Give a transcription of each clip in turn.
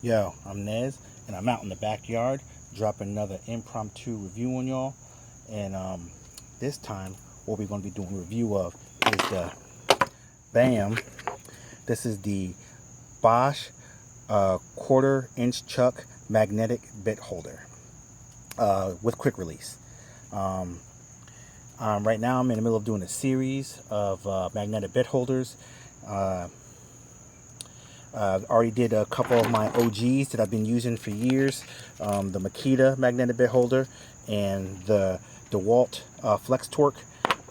Yo, I'm Nez, and I'm out in the backyard dropping another impromptu review on y'all. And this time, what we're going to be doing a review of is the BAM. This is the Bosch quarter-inch chuck magnetic bit holder with quick release. Right now, I'm in the middle of doing a series of magnetic bit holders. Already did a couple of my OGs that I've been using for years. The Makita magnetic bit holder and the DeWalt Flex Torque.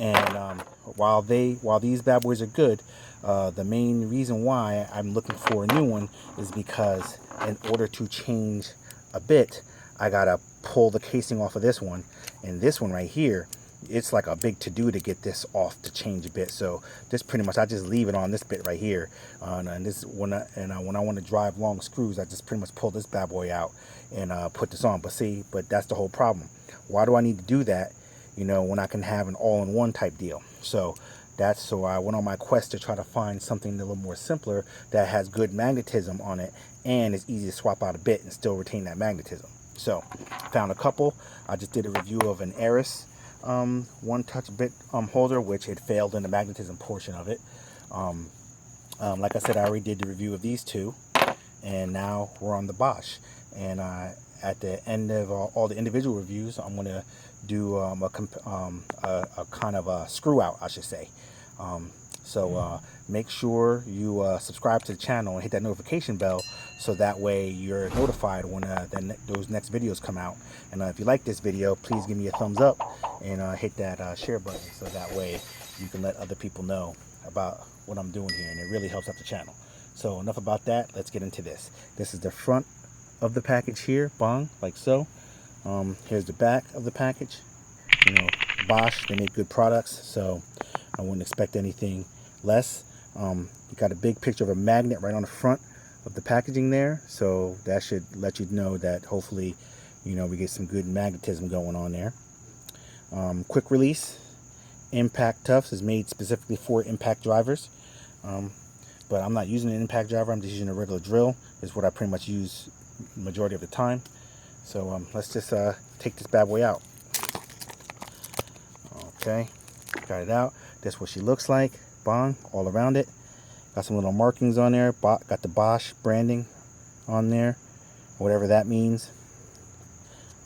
And while these bad boys are good, the main reason why I'm looking for a new one is because in order to change a bit, I gotta pull the casing off of this one, and this one right here, it's like a big to-do to get this off to change a bit. So this pretty much, I just leave it on this bit right here, and this when I want to drive long screws, I just pretty much pull this bad boy out and put this on. But that's the whole problem. Why do I need to do that, when I can have an all-in-one type deal? So I went on my quest to try to find something a little more simpler that has good magnetism on it and is easy to swap out a bit and still retain that magnetism. So found a couple. I just did a review of an Eris one touch bit holder, which it failed in the magnetism portion of it. Like I said, I already did the review of these two, and now we're on the Bosch. And at the end of all the individual reviews, I'm going to do a kind of a screw out, I should say. So make sure you subscribe to the channel and hit that notification bell, so that way you're notified when those next videos come out. And if you like this video, please give me a thumbs up and hit that share button, so that way you can let other people know about what I'm doing here, and it really helps out the channel. So enough about that, let's get into this. This is the front of the package here, bong, like so. Here's the back of the package. Bosch, they make good products, so I wouldn't expect anything less. You got a big picture of a magnet right on the front of the packaging there, so that should let you know that hopefully, we get some good magnetism going on there. Quick release. Impact Tufts is made specifically for impact drivers, but I'm not using an impact driver. I'm just using a regular drill. Is what I pretty much use the majority of the time. So let's just take this bad boy out. Okay, got it out. That's what she looks like. Bong all around it. Got some little markings on there. Got the Bosch branding on there, whatever that means.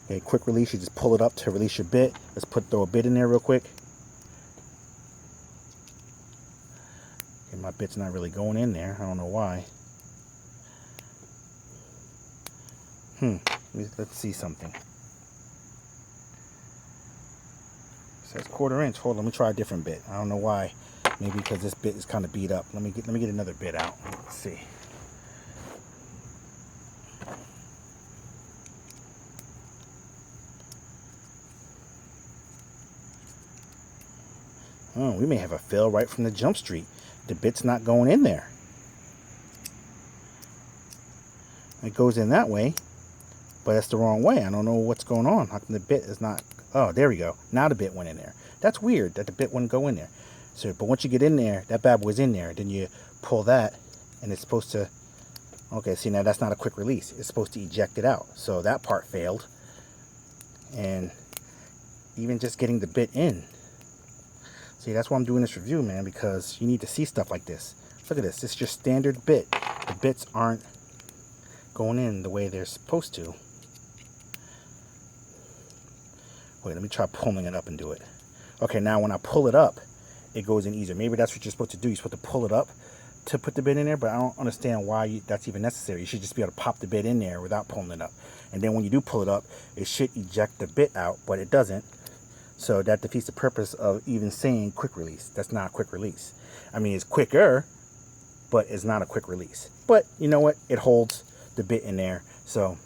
Okay, quick release. You just pull it up to release your bit. Let's throw a bit in there real quick. Okay, my bit's not really going in there. I don't know why. Let's see something. It says quarter-inch. Hold on, let me try a different bit. I don't know why. Maybe because this bit is kind of beat up. Let me get another bit out. Let's see. Oh, we may have a fail right from the jump street. The bit's not going in there. It goes in that way, but that's the wrong way. I don't know what's going on. How come the bit is not... Oh, there we go. Now the bit went in there. That's weird that the bit wouldn't go in there. So, but once you get in there, that bad boy's in there. Then you pull that, and it's supposed to... Okay, see, now that's not a quick release. It's supposed to eject it out. So that part failed. And even just getting the bit in. See, that's why I'm doing this review, man, because you need to see stuff like this. Look at this. It's just standard bit. The bits aren't going in the way they're supposed to. Wait, let me try pulling it up and do it. Okay, now when I pull it up, it goes in easier. Maybe that's what you're supposed to do. You're supposed to pull it up to put the bit in there, but I don't understand why that's even necessary. You should just be able to pop the bit in there without pulling it up. And then when you do pull it up, it should eject the bit out, but it doesn't. So that defeats the purpose of even saying quick release. That's not a quick release. I mean, it's quicker, but it's not a quick release. But you know what? It holds the bit in there. So,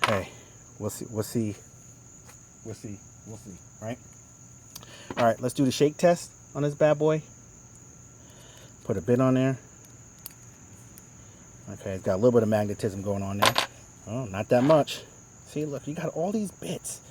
hey, we'll see, right? All right, let's do the shake test on this bad boy. Put a bit on there. Okay, it's got a little bit of magnetism going on there. Oh, not that much. See, look, you got all these bits.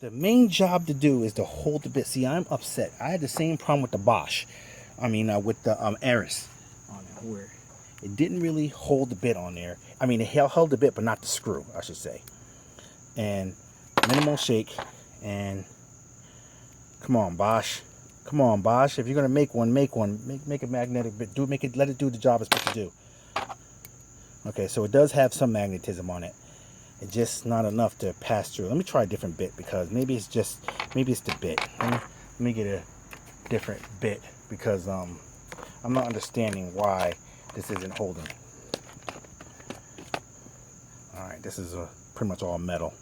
The main job to do is to hold the bit. See, I'm upset. I had the same problem with the Bosch. I mean, with the Eris on it, where it didn't really hold the bit on there. I mean, it held the bit, but not the screw, I should say. And minimal shake, and come on, Bosch. Come on, Bosch. If you're gonna make one, make one. Make a magnetic bit. Let it do the job it's supposed to do. Okay, so it does have some magnetism on it. It's just not enough to pass through. Let me try a different bit, because maybe it's the bit. Let me get a different bit, because I'm not understanding why this isn't holding. All right, this is pretty much all metal.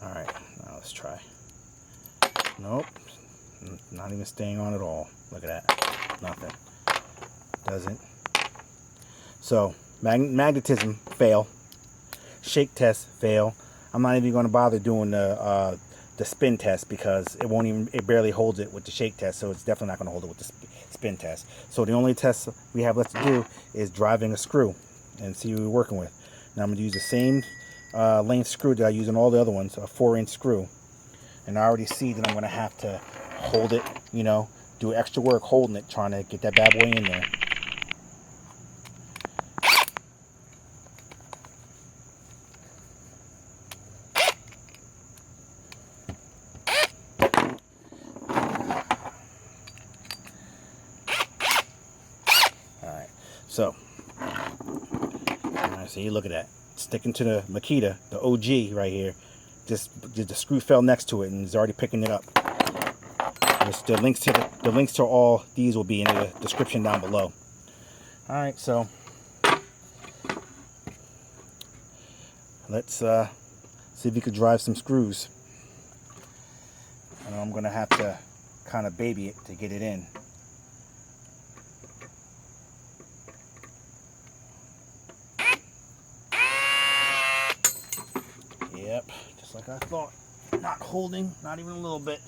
All right, now let's try. Nope, not even staying on at all. Look at that, nothing. Doesn't. So magnetism, fail. Shake test, fail. I'm not even going to bother doing the spin test, because it barely holds it with the shake test, so it's definitely not going to hold it with the spin test. So the only test we have left to do is driving a screw and see what we're working with. Now I'm going to use the same length screw that I use in all the other ones, a 4-inch screw. And I already see that I'm going to have to hold it, do extra work holding it, trying to get that bad boy in there. Alright, so, see, look at that. Sticking to the Makita, the OG right here. Just the screw fell next to it and it's already picking it up. The links to all these will be in the description down below. All right, so let's see if we could drive some screws. I'm gonna have to kind of baby it to get it in. Yep, just like I thought. Not holding, not even a little bit.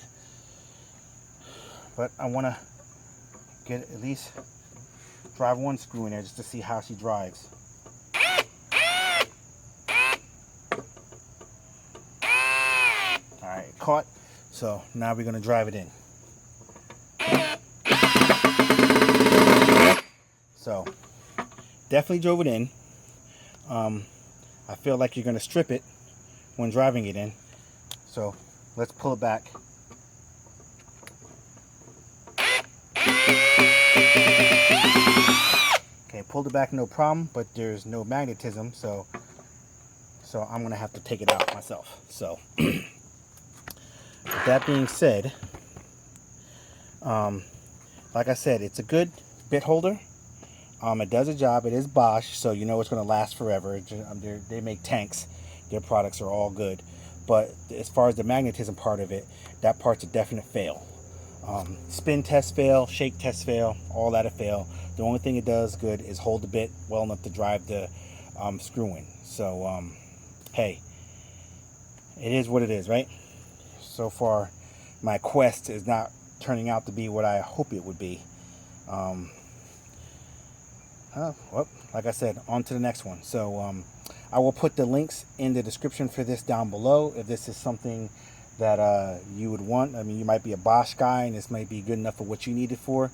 But I want to get at least drive one screw in there just to see how she drives. Alright, caught. So now we're going to drive it in. So definitely drove it in. I feel like you're going to strip it when driving it in. So let's pull it back. Okay, pulled it back, no problem, but there's no magnetism, so I'm gonna have to take it out myself. So with that being said, like I said, it's a good bit holder. It does a job. It is Bosch, so you know it's gonna last forever. They make tanks. Their products are all good. But as far as the magnetism part of it, that part's a definite fail. Spin test fail, shake test fail, all that a fail. The only thing it does good is hold the bit well enough to drive the screw in. So, hey, it is what it is, right? So far, my quest is not turning out to be what I hope it would be. Well, like I said, on to the next one. So, I will put the links in the description for this down below if this is something that you would want. I mean, you might be a Bosch guy and this might be good enough for what you need it for.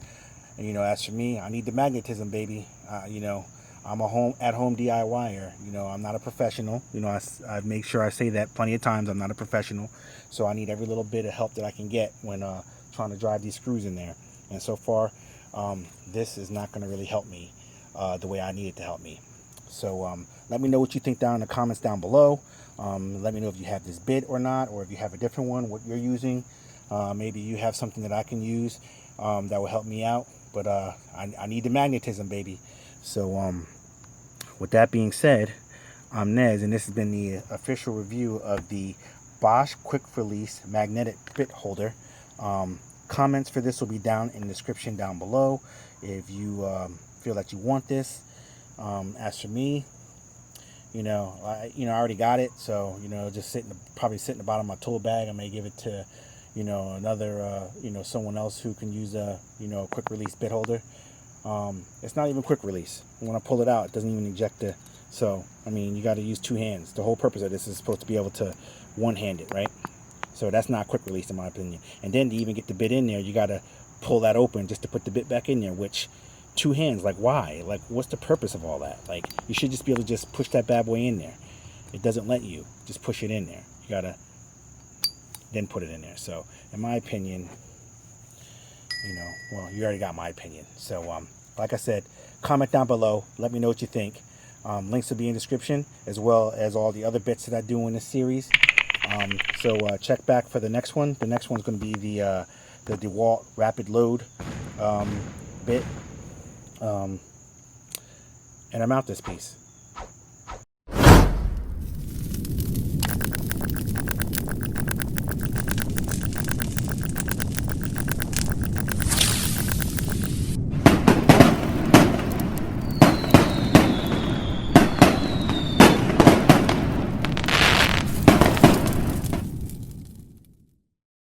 And, as for me, I need the magnetism, baby. I'm a at-home DIYer. I'm not a professional. I make sure I say that plenty of times. I'm not a professional. So I need every little bit of help that I can get when trying to drive these screws in there. And so far, this is not going to really help me the way I need it to help me. So let me know what you think down in the comments down below. Let me know if you have this bit or not, or if you have a different one, what you're using. Maybe you have something that I can use that will help me out. But I need the magnetism, baby. So with that being said, I'm Nez, and this has been the official review of the Bosch Quick Release Magnetic Bit Holder. Comments for this will be down in the description down below if you feel that you want this. As for me, I already got it, so just probably sit in the bottom of my tool bag. I may give it to another someone else who can use a quick release bit holder. It's not even quick release. When I pull it out, it doesn't even eject the. So I mean, you got to use two hands. The whole purpose of this is supposed to be able to one-hand it, right? So that's not quick release in my opinion. And then to even get the bit in there, you got to pull that open just to put the bit back in there, which two hands. Like, why? Like, what's the purpose of all that? Like, you should just be able to just push that bad boy in there. It doesn't let you just push it in there. You gotta then put it in there. So in my opinion, you know, well, you already got my opinion. So like I said, comment down below, let me know what you think. Links will be in the description, as well as all the other bits that I do in this series. So check back for the next one. The next one's going to be the DeWalt rapid load bit. And I'm out this piece.